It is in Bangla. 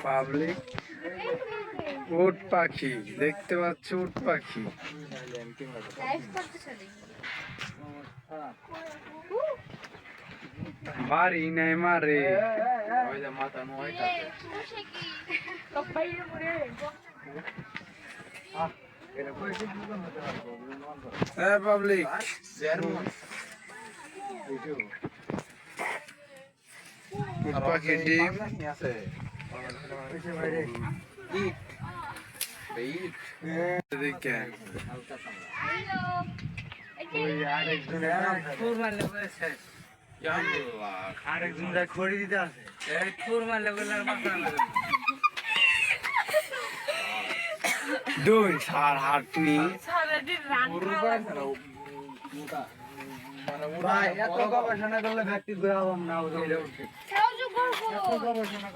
পাবলিক উট পাখি দেখতে পাচ্ছ, উট পাখি বাড়ি নাই মারে পাবলিক উট পাখি ডিম আরেকজন খড়ি দিতে আছে দুই সার হাটনি ভাই এত গবেষণা করলে ব্যক্তি ঘুরে হলাম না গবেষণা